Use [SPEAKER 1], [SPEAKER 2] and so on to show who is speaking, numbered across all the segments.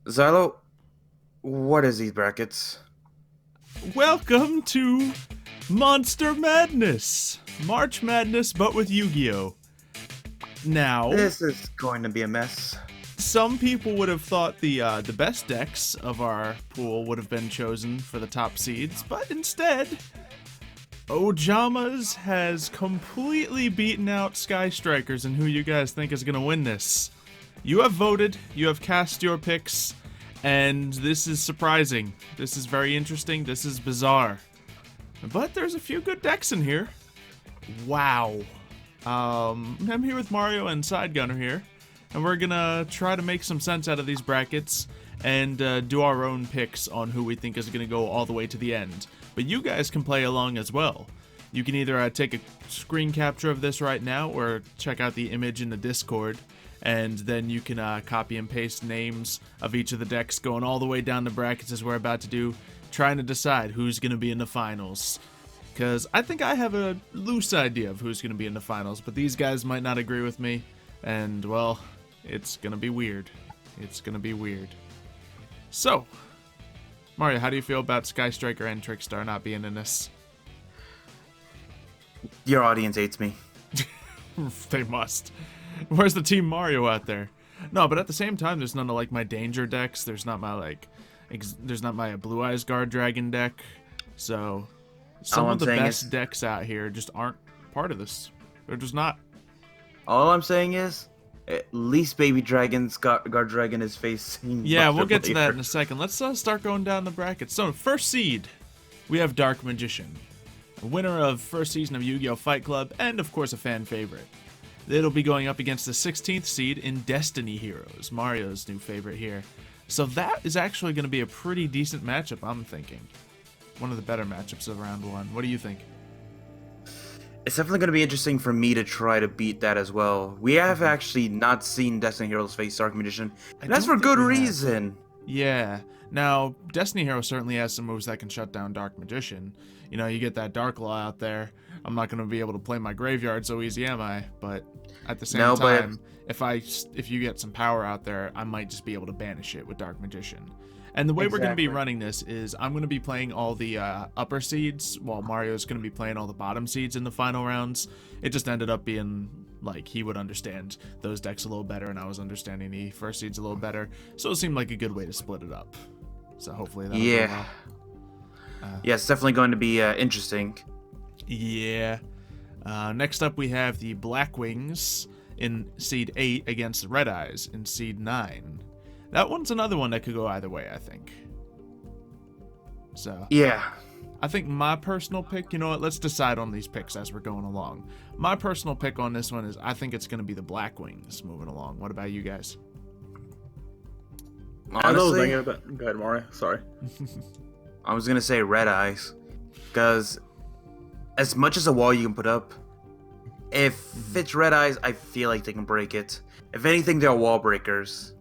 [SPEAKER 1] Xylo, what is these brackets?
[SPEAKER 2] Welcome to Monster Madness! March Madness, but with Yu-Gi-Oh! Now,
[SPEAKER 1] This is going to be a mess.
[SPEAKER 2] some people would have thought the best decks of our pool would have been chosen for the top seeds, but instead, Ojamas has completely beaten out Sky Strikers and who you guys think is going to win this. You have voted, you have cast your picks, and this is surprising. This is very interesting, this is bizarre. But there's a few good decks in here. Wow. I'm here with Mario and Side Gunner here, and we're gonna try to make some sense out of these brackets and do our own picks on who we think is gonna go all the way to the end. But you guys can play along as well. You can either take a screen capture of this right now or check out the image in the Discord, and then you can copy and paste names of each of the decks going all the way down the brackets as we're about to do, trying to decide who's going to be in the finals. Because I think I have a loose idea of who's going to be in the finals, but these guys might not agree with me, and, well, it's going to be weird. It's going to be weird. So, Mario, how do you feel about Sky Striker and Trickstar not being in this?
[SPEAKER 1] Your audience hates me.
[SPEAKER 2] They must. Where's the Team Mario out there? No, but at the same time, there's none of like my danger decks. There's not my there's not my Blue Eyes Guard Dragon deck. So some of the best decks out here just aren't part of this. They're just not.
[SPEAKER 1] All I'm saying is, at least Baby Dragon's Guard Dragon is facing.
[SPEAKER 2] Yeah, we'll get to that in a second. Let's start going down the brackets. So first seed, we have Dark Magician, a winner of first season of Yu-Gi-Oh! Fight Club, and of course a fan favorite. It'll be going up against the 16th seed in Destiny Heroes, Mario's new favorite here. So that is actually going to be a pretty decent matchup, I'm thinking. One of the better matchups of round one. What do you think?
[SPEAKER 1] It's definitely going to be interesting for me to try to beat that as well. We have actually not seen Destiny Heroes face Dark Magician, and that's for good reason.
[SPEAKER 2] Yeah. Now, Destiny Hero certainly has some moves that can shut down Dark Magician. You know, you get that Dark Law out there. I'm not going to be able to play my graveyard so easy, am I? But at the same time, if you get some power out there, I might just be able to banish it with Dark Magician. And the way we're going to be running this is I'm going to be playing all the upper seeds, while Mario's going to be playing all the bottom seeds in the final rounds. It just ended up being like he would understand those decks a little better, and I was understanding the first seeds a little better. So it seemed like a good way to split it up. So hopefully that'll go well.
[SPEAKER 1] Yeah, it's definitely going to be interesting.
[SPEAKER 2] Yeah. Next up, we have the Black Wings in Seed 8 against the Red Eyes in Seed 9. That one's another one that could go either way, I think. So,
[SPEAKER 1] yeah.
[SPEAKER 2] I think my personal pick, you know what, let's decide on these picks as we're going along. My personal pick on this one is I think it's going to be the Black Wings moving along. What about you guys?
[SPEAKER 1] Honestly,
[SPEAKER 3] go ahead, Mario. Sorry.
[SPEAKER 1] I was going to say Red Eyes, because as much as a wall you can put up, if it's Red Eyes, I feel like they can break it. If anything, they're wall breakers.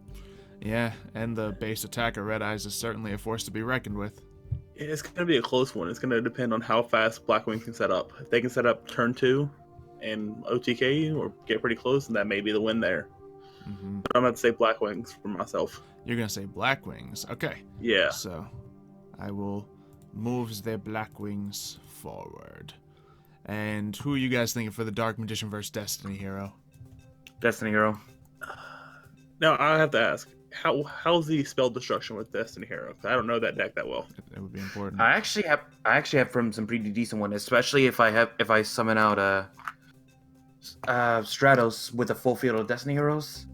[SPEAKER 2] Yeah, and the base attack of Red Eyes is certainly a force to be reckoned with.
[SPEAKER 3] It's going to be a close one. It's going to depend on how fast Blackwing can set up. If they can set up turn 2 and OTK or get pretty close, then that may be the win there. But I'm going to say Blackwings for myself.
[SPEAKER 2] You're going to say Black Wings. Okay.
[SPEAKER 3] Yeah.
[SPEAKER 2] So I will move the Black Wings forward. And who are you guys thinking for the Dark Magician versus Destiny Hero?
[SPEAKER 1] Destiny Hero.
[SPEAKER 3] Now, I have to ask, how's the spell destruction with Destiny Hero? I don't know that deck that well.
[SPEAKER 2] It would be important.
[SPEAKER 1] I actually have from some pretty decent one, especially if I summon out Stratos with a full field of Destiny Heroes.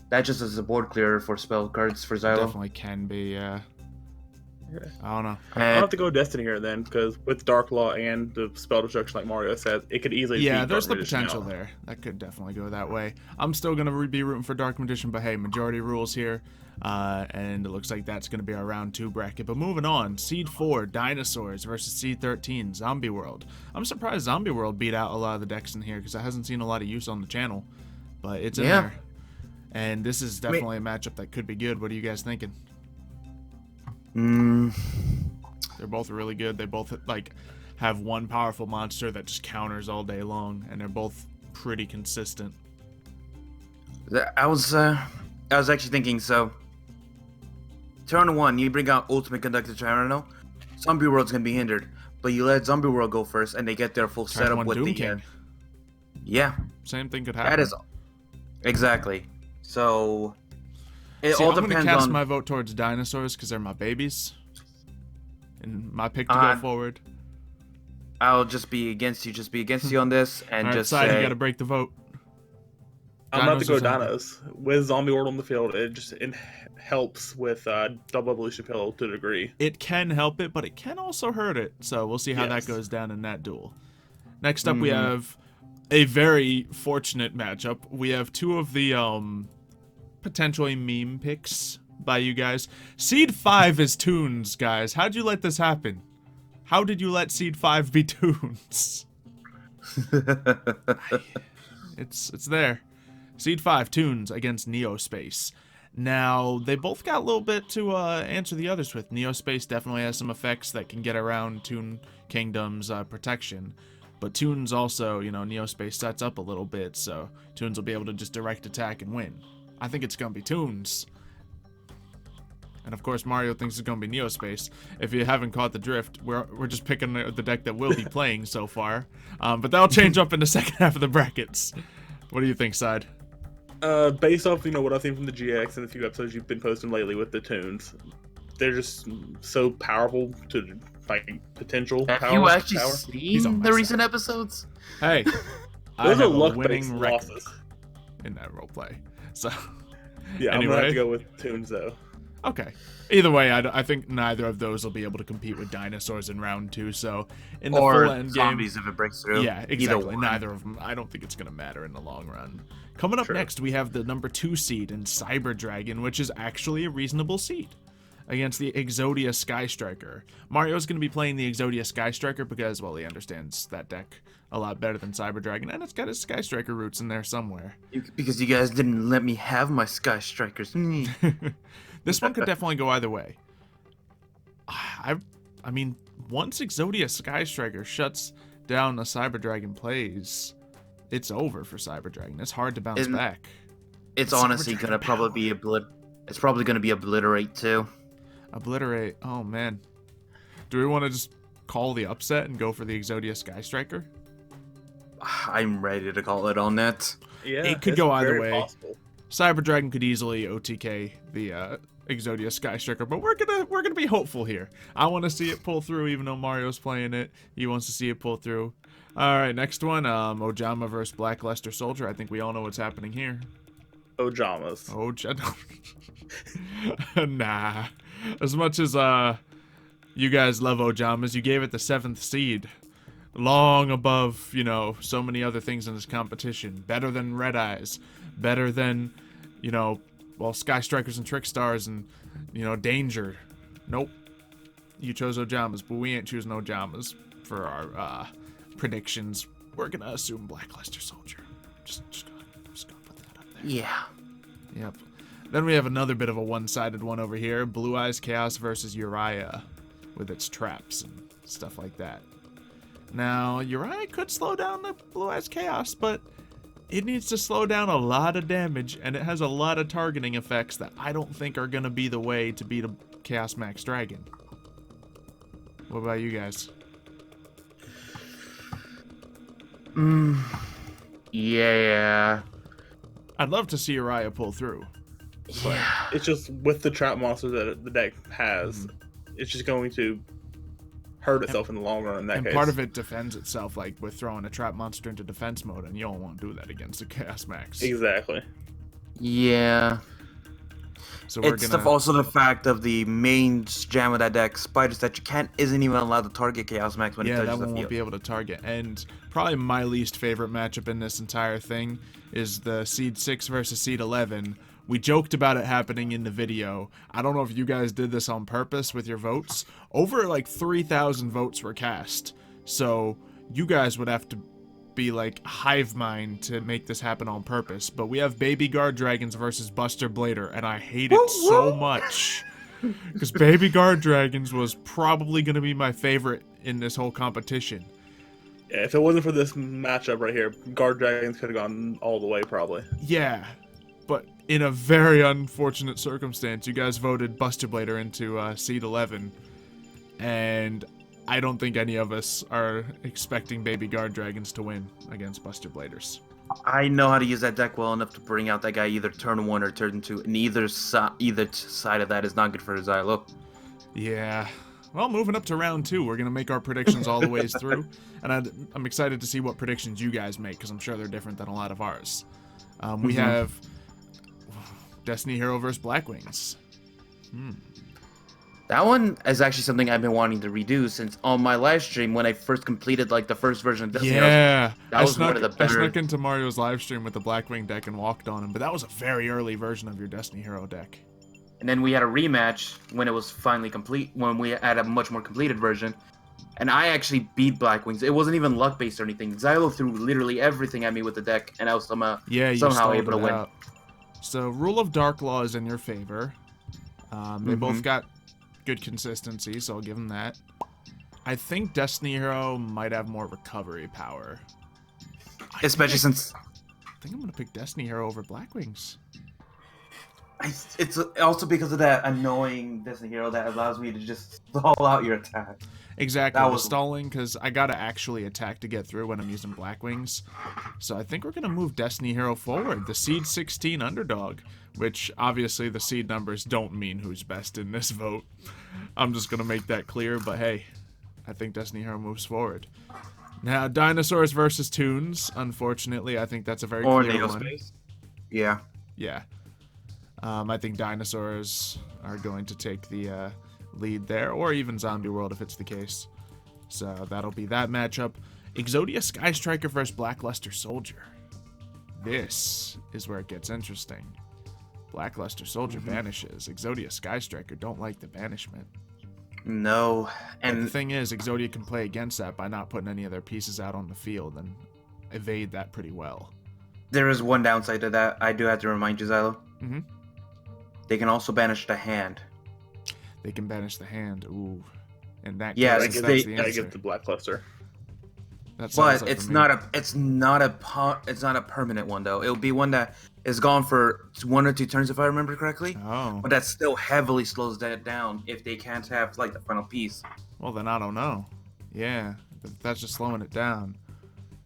[SPEAKER 1] That just is a board clearer for spell cards for Xylo.
[SPEAKER 2] Definitely can be, yeah. I don't know.
[SPEAKER 3] I'll have to go Destiny here then, because with Dark Law and the spell destruction, like Mario said, it could easily.
[SPEAKER 2] Yeah, there's the potential there. That could definitely go that way. I'm still gonna be rooting for Dark Magician, but hey, majority rules here, and it looks like that's gonna be our round 2 bracket. But moving on, Seed 4 Dinosaurs versus Seed 13 Zombie World. I'm surprised Zombie World beat out a lot of the decks in here because I hasn't seen a lot of use on the channel, but it's in there. And this is definitely a matchup that could be good. What are you guys thinking? They're both really good. They both like have one powerful monster that just counters all day long, and they're both pretty consistent.
[SPEAKER 1] I was actually thinking, so turn 1, you bring out Ultimate Conductor Tyranno, Zombie World's gonna be hindered. But you let Zombie World go first, and they get their full
[SPEAKER 2] Turn
[SPEAKER 1] setup
[SPEAKER 2] one
[SPEAKER 1] with
[SPEAKER 2] Doom
[SPEAKER 1] the
[SPEAKER 2] King.
[SPEAKER 1] yeah,
[SPEAKER 2] Same thing could happen.
[SPEAKER 1] that is exactly. So it
[SPEAKER 2] See,
[SPEAKER 1] all
[SPEAKER 2] I'm gonna
[SPEAKER 1] depends
[SPEAKER 2] cast
[SPEAKER 1] on.
[SPEAKER 2] my vote towards dinosaurs because they're my babies, and my pick to go forward.
[SPEAKER 1] I'll just be against you. Just be against you on this, and
[SPEAKER 2] All right,
[SPEAKER 1] just
[SPEAKER 2] side, you
[SPEAKER 1] say.
[SPEAKER 2] got to break the vote.
[SPEAKER 3] I'm about to go
[SPEAKER 2] Dinos or zombie?
[SPEAKER 3] Dinos. With Zombie World on the field, it helps with Double Evolution Pill to a degree.
[SPEAKER 2] It can help it, but it can also hurt it. So we'll see how that
[SPEAKER 3] Yes.
[SPEAKER 2] goes down in that duel. Next up, we have a very fortunate matchup. We have two of the potentially meme picks by you guys. Seed 5 is Toons, guys. How'd you let this happen? How did you let Seed 5 be Toons? It's there. Seed 5, Toons against Neospace. Now, they both got a little bit to answer the others with. Neospace definitely has some effects that can get around Toon Kingdom's protection. But Toons also, Neospace sets up a little bit, so Toons will be able to just direct attack and win. I think it's going to be Toons. And of course, Mario thinks it's going to be Neospace. If you haven't caught the drift, we're just picking the deck that we'll be playing so far. But that'll change up in the second half of the brackets. What do you think, Side?
[SPEAKER 3] Based off what I've seen from the GX and a few episodes you've been posting lately with the tunes, they're just so powerful to potential.
[SPEAKER 1] Have
[SPEAKER 3] power,
[SPEAKER 1] you actually
[SPEAKER 3] power.
[SPEAKER 2] He's on
[SPEAKER 1] seen
[SPEAKER 2] my
[SPEAKER 1] the
[SPEAKER 2] side.
[SPEAKER 1] recent episodes?
[SPEAKER 2] Hey, I
[SPEAKER 3] Those
[SPEAKER 2] have
[SPEAKER 3] are
[SPEAKER 2] a
[SPEAKER 3] luck-based
[SPEAKER 2] winning record
[SPEAKER 3] losses.
[SPEAKER 2] in that roleplay. So,
[SPEAKER 3] Yeah, I'm gonna have
[SPEAKER 2] Anyway.
[SPEAKER 3] to go with tunes though.
[SPEAKER 2] okay. Either way, I think neither of those will be able to compete with dinosaurs in round 2. So, in the
[SPEAKER 1] Or
[SPEAKER 2] full end game,
[SPEAKER 1] zombies if it breaks through.
[SPEAKER 2] yeah,
[SPEAKER 1] Either
[SPEAKER 2] exactly.
[SPEAKER 1] one.
[SPEAKER 2] Neither of them. I don't think it's going to matter in the long run. Coming up
[SPEAKER 3] True.
[SPEAKER 2] next, we have the number 2 seed in Cyber Dragon, which is actually a reasonable seed, against the Exodia Sky Striker. Mario's going to be playing the Exodia Sky Striker because, well, he understands that deck a lot better than Cyber Dragon, and it's got his Sky Striker roots in there somewhere.
[SPEAKER 1] Because you guys didn't let me have my Sky Strikers.
[SPEAKER 2] This one could definitely go either way. I mean, once Exodia Sky Striker shuts down the Cyber Dragon plays, it's over for Cyber Dragon. It's hard to bounce
[SPEAKER 1] Isn't-
[SPEAKER 2] back.
[SPEAKER 1] It's
[SPEAKER 2] Cyber
[SPEAKER 1] honestly
[SPEAKER 2] Dragon
[SPEAKER 1] gonna probably be It's probably gonna be Obliterate too.
[SPEAKER 2] Obliterate. Oh man. Do we want to just call the upset and go for the Exodia Sky Striker?
[SPEAKER 1] I'm ready to call it on that.
[SPEAKER 3] Yeah,
[SPEAKER 2] It could
[SPEAKER 3] it's
[SPEAKER 2] go either
[SPEAKER 3] very
[SPEAKER 2] way.
[SPEAKER 3] possible.
[SPEAKER 2] Cyber Dragon could easily OTK the Exodia Sky Striker, but we're gonna be hopeful here. I want to see it pull through, even though Mario's playing it. He wants to see it pull through. All right, next one, Ojama versus Black Luster Soldier. I think we all know what's happening here.
[SPEAKER 3] Ojamas.
[SPEAKER 2] Nah. As much as you guys love Ojamas, you gave it the 7th seed. Long above, so many other things in this competition. Better than Red Eyes. Better than, Sky Strikers and Trick Stars and, Danger. Nope. You chose Ojamas, but we ain't choosing Ojamas for our predictions. We're gonna assume Black Luster Soldier. Just gonna put that up there.
[SPEAKER 1] Yeah.
[SPEAKER 2] Yep. Then we have another bit of a one-sided one over here. Blue Eyes Chaos versus Uriah with its traps and stuff like that. Now, Uriah could slow down the Blue Eyes Chaos, but it needs to slow down a lot of damage, and it has a lot of targeting effects that I don't think are going to be the way to beat a Chaos Max Dragon. What about you guys?
[SPEAKER 1] Yeah.
[SPEAKER 2] I'd love to see Uriah pull through.
[SPEAKER 1] Yeah.
[SPEAKER 3] It's just with the trap monster that the deck has, it's just going to hurt itself in the long run in that
[SPEAKER 2] And
[SPEAKER 3] case.
[SPEAKER 2] part of it defends itself, like with throwing a trap monster into defense mode, and you don't want to do that against a Chaos Max.
[SPEAKER 3] Exactly.
[SPEAKER 1] Yeah.
[SPEAKER 2] So we're
[SPEAKER 1] It's
[SPEAKER 2] gonna.
[SPEAKER 1] also the fact of the main jam of that deck, Spiders, that you isn't even allowed to target Chaos Max when it
[SPEAKER 2] Yeah,
[SPEAKER 1] touches
[SPEAKER 2] that
[SPEAKER 1] the
[SPEAKER 2] one won't
[SPEAKER 1] field.
[SPEAKER 2] be able to target. And probably my least favorite matchup in this entire thing is the Seed 6 versus Seed 11. We joked about it happening in the video. I don't know if you guys did this on purpose with your votes. Over like 3,000 votes were cast. So you guys would have to be like hive mind to make this happen on purpose. But we have Baby Guard Dragons versus Buster Blader, and I hate it so much. Because Baby Guard Dragons was probably going to be my favorite in this whole competition.
[SPEAKER 3] Yeah, if it wasn't for this matchup right here, Guard Dragons could have gone all the way probably.
[SPEAKER 2] Yeah. but in a very unfortunate circumstance, you guys voted Buster Blader into seed 11, and I don't think any of us are expecting Baby Guard Dragons to win against Buster Bladers.
[SPEAKER 1] I know how to use that deck well enough to bring out that guy either turn 1 or turn 2, and either side of that is not good for Xylo.
[SPEAKER 2] Yeah. Well, moving up to round 2, we're going to make our predictions all the ways through, and I'm excited to see what predictions you guys make, because I'm sure they're different than a lot of ours. We have Destiny Hero versus Blackwings.
[SPEAKER 1] That one is actually something I've been wanting to redo since on my live stream when I first completed like the first version of Destiny.
[SPEAKER 2] Yeah,
[SPEAKER 1] that was one of the better.
[SPEAKER 2] I snuck into Mario's live stream with the Blackwing deck and walked on him, but that was a very early version of your Destiny Hero deck.
[SPEAKER 1] And then we had a rematch when it was finally complete, when we had a much more completed version. And I actually beat Blackwings. It wasn't even luck-based or anything. Xylo threw literally everything at me with the deck, and I was somehow able to win.
[SPEAKER 2] So, Rule of Dark Law is in your favor. They both got good consistency, so I'll give them that. I think Destiny Hero might have more recovery power.
[SPEAKER 1] Especially since...
[SPEAKER 2] I think I'm going to pick Destiny Hero over Blackwings.
[SPEAKER 1] It's also because of that annoying Destiny Hero that allows me to just stall out your attack.
[SPEAKER 2] Exactly, the stalling, because I gotta actually attack to get through when I'm using Blackwings. So I think we're gonna move Destiny Hero forward, the Seed 16 underdog, which obviously the seed numbers don't mean who's best in this vote. I'm just gonna make that clear, but hey, I think Destiny Hero moves forward. Now, Dinosaurs versus Toons, unfortunately, I think that's a very clear one.
[SPEAKER 1] Space. Yeah.
[SPEAKER 2] Yeah. I think Dinosaurs are going to take the lead there, or even Zombie World if it's the case. So that'll be that matchup. Exodia Sky Striker versus Blackluster Soldier. This is where it gets interesting. Blackluster Soldier banishes. Exodia Sky Striker don't like the banishment.
[SPEAKER 1] No,
[SPEAKER 2] and the thing is, Exodia can play against that by not putting any of their pieces out on the field and evade that pretty well.
[SPEAKER 1] There is one downside to that. I do have to remind you, Xylo. They can also banish the hand.
[SPEAKER 2] They can banish the hand. Ooh, and that
[SPEAKER 1] yeah,
[SPEAKER 2] that's the answer.
[SPEAKER 3] I get the Blackluster.
[SPEAKER 1] But it's not a permanent one though. It'll be one that is gone for 1 or 2 turns if I remember correctly.
[SPEAKER 2] Oh.
[SPEAKER 1] But that still heavily slows that down if they can't have like the final piece.
[SPEAKER 2] Well, then I don't know. Yeah, that's just slowing it down.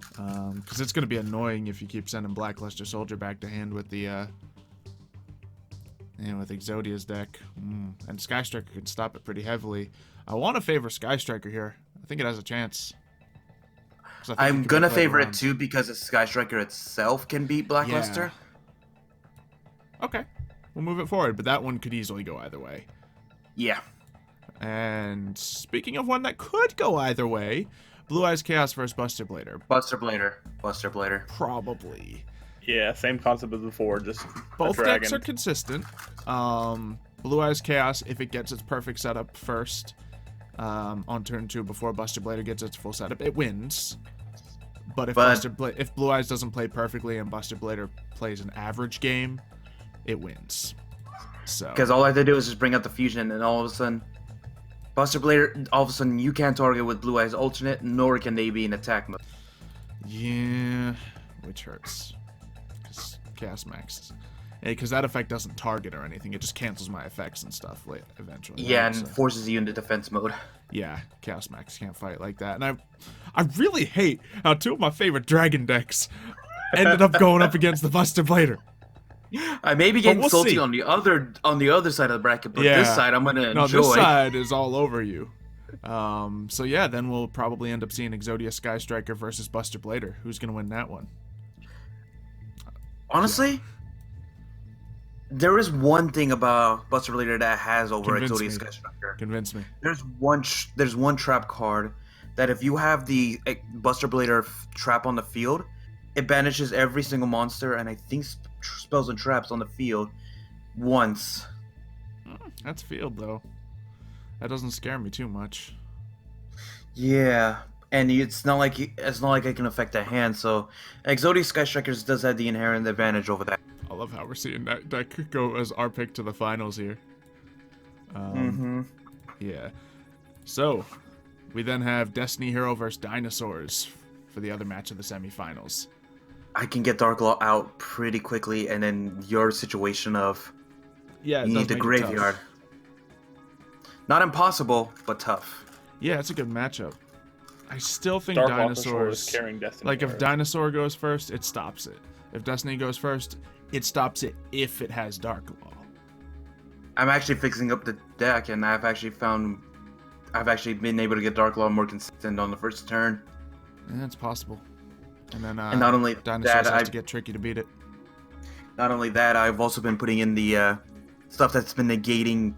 [SPEAKER 2] Because it's going to be annoying if you keep sending Blackluster Soldier back to hand with the with Exodia's deck. And Sky Striker can stop it pretty heavily. I want to favor Sky Striker here. I think it has a chance.
[SPEAKER 1] I'm gonna favor it too because the Sky Striker itself can beat Blackluster.
[SPEAKER 2] Yeah. Okay, we'll move it forward, but that one could easily go either way.
[SPEAKER 1] Yeah.
[SPEAKER 2] And speaking of one that could go either way, Blue Eyes Chaos versus Buster Blader.
[SPEAKER 1] Buster Blader.
[SPEAKER 2] Probably.
[SPEAKER 3] Yeah, same concept as before, just
[SPEAKER 2] both decks are consistent. Blue Eyes Chaos, if it gets its perfect setup first on turn 2 before Buster Blader gets its full setup, it wins. But if Blue Eyes doesn't play perfectly and Buster Blader plays an average game, it wins. So
[SPEAKER 1] because all I have to do is just bring out the fusion, and all of a sudden, Buster Blader, all of a sudden you can't target with Blue Eyes alternate, nor can they be in attack mode.
[SPEAKER 2] Yeah, which hurts. Because Chaos Max, because that effect doesn't target or anything; it just cancels my effects and stuff eventually.
[SPEAKER 1] Yeah, and forces you into defense mode.
[SPEAKER 2] Yeah, Chaos Max can't fight like that, and I really hate how 2 of my favorite dragon decks ended up going up against the Buster Blader.
[SPEAKER 1] I may be getting salty on the other side of the bracket, but this side I'm gonna enjoy.
[SPEAKER 2] No, this side is all over you. So yeah, then we'll probably end up seeing Exodia Sky Striker versus Buster Blader. Who's gonna win that one?
[SPEAKER 1] Honestly, there is one thing about Buster Blader that has over Exodia Sky Striker.
[SPEAKER 2] Convince me.
[SPEAKER 1] There's one trap card that if you have the Buster Blader trap on the field, it banishes every single monster and I think spells and traps on the field once.
[SPEAKER 2] That's field though. That doesn't scare me too much.
[SPEAKER 1] Yeah, and it's not like it can affect the hand. So Exodia Sky Strikers does have the inherent advantage over that.
[SPEAKER 2] I love how we're seeing that deck go as our pick to the finals here. Yeah. So we then have Destiny Hero versus Dinosaurs for the other match of the semifinals.
[SPEAKER 1] I can get Dark Law out pretty quickly, and then your situation of
[SPEAKER 2] Yeah, it
[SPEAKER 1] you
[SPEAKER 2] does
[SPEAKER 1] need the
[SPEAKER 2] make it tough.
[SPEAKER 1] graveyard. Not impossible, but tough.
[SPEAKER 2] Yeah, it's a good matchup. I still think
[SPEAKER 3] Dark Law for sure is
[SPEAKER 2] Dinosaurs.
[SPEAKER 3] carrying Destiny.
[SPEAKER 2] Like if
[SPEAKER 3] Hero.
[SPEAKER 2] Dinosaur goes first, it stops it. If Destiny goes first, it stops it if it has Dark Law.
[SPEAKER 1] I'm actually fixing up the deck, and I've actually been able to get Dark Law more consistent on the first turn.
[SPEAKER 2] Yeah, it's possible. And then
[SPEAKER 1] And not only
[SPEAKER 2] Dinosaurs
[SPEAKER 1] that,
[SPEAKER 2] has to get tricky to beat it.
[SPEAKER 1] Not only that, I've also been putting in the stuff that's been negating,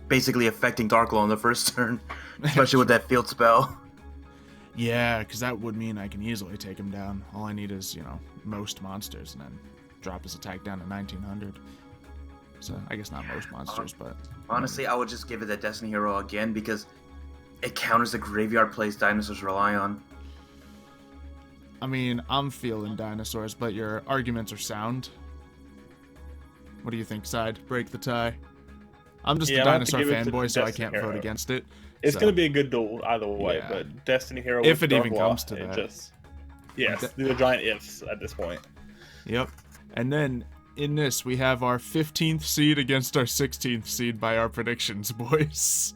[SPEAKER 1] basically affecting Dark Law on the first turn, especially with that field spell.
[SPEAKER 2] Yeah, because that would mean I can easily take him down. All I need is, most monsters, and then drop his attack down to 1900. So I guess not most monsters, but
[SPEAKER 1] Honestly, I would just give it a Destiny Hero again because it counters the graveyard plays dinosaurs rely on.
[SPEAKER 2] I mean, I'm feeling Dinosaurs, but your arguments are sound. What do you think, Side? Break the tie. I'm just a
[SPEAKER 3] I'm gonna have to
[SPEAKER 2] Dinosaur
[SPEAKER 3] give it to
[SPEAKER 2] fanboy, so I
[SPEAKER 3] Destiny
[SPEAKER 2] can't
[SPEAKER 3] Hero.
[SPEAKER 2] vote against it.
[SPEAKER 3] It's
[SPEAKER 2] So,
[SPEAKER 3] gonna be a good duel either way,
[SPEAKER 2] Yeah.
[SPEAKER 3] but Destiny Hero
[SPEAKER 2] If
[SPEAKER 3] with
[SPEAKER 2] it
[SPEAKER 3] Dark
[SPEAKER 2] even
[SPEAKER 3] Law,
[SPEAKER 2] comes to
[SPEAKER 3] it
[SPEAKER 2] that.
[SPEAKER 3] just yes, these are giant ifs at this point.
[SPEAKER 2] Yep. And then in this, we have our 15th seed against our 16th seed by our predictions, boys.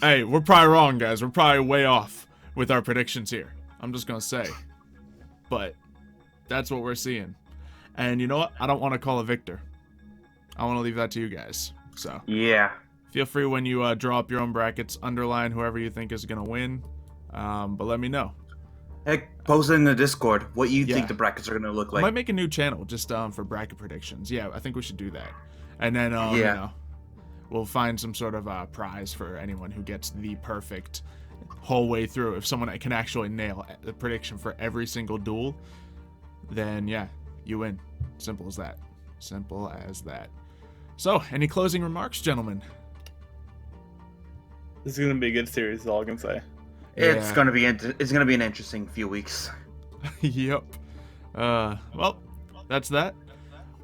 [SPEAKER 2] Hey, we're probably wrong, guys. We're probably way off with our predictions here. I'm just gonna say. But that's what we're seeing. And you know what? I don't want to call a victor. I want to leave that to you guys. So
[SPEAKER 1] Yeah.
[SPEAKER 2] feel free when you draw up your own brackets, underline whoever you think is gonna win. But let me know.
[SPEAKER 1] Heck, post it in the Discord what you
[SPEAKER 2] Yeah.
[SPEAKER 1] think the brackets are going to look
[SPEAKER 2] I
[SPEAKER 1] like.
[SPEAKER 2] might make a new channel just for bracket predictions. Yeah, I think we should do that. And then
[SPEAKER 1] Yeah.
[SPEAKER 2] we'll find some sort of prize for anyone who gets the perfect whole way through. If someone can actually nail the prediction for every single duel, then yeah, you win. Simple as that. Simple as that. So, any closing remarks, gentlemen?
[SPEAKER 3] This is gonna be a good series, is all I can say.
[SPEAKER 1] It's
[SPEAKER 2] Yeah.
[SPEAKER 1] going to be an interesting few weeks.
[SPEAKER 2] Yep. Well, that's that.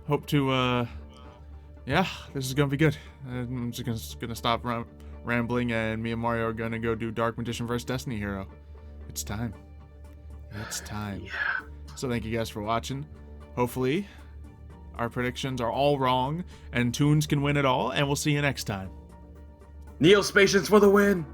[SPEAKER 2] Hope to, yeah, this is gonna be good. I'm just gonna stop rambling, and me and Mario are gonna go do Dark Magician vs. Destiny Hero. It's time. It's time.
[SPEAKER 1] Yeah.
[SPEAKER 2] So thank you guys for watching. Hopefully, our predictions are all wrong, and Toons can win it all, and we'll see you next time.
[SPEAKER 1] Neospatians for the win!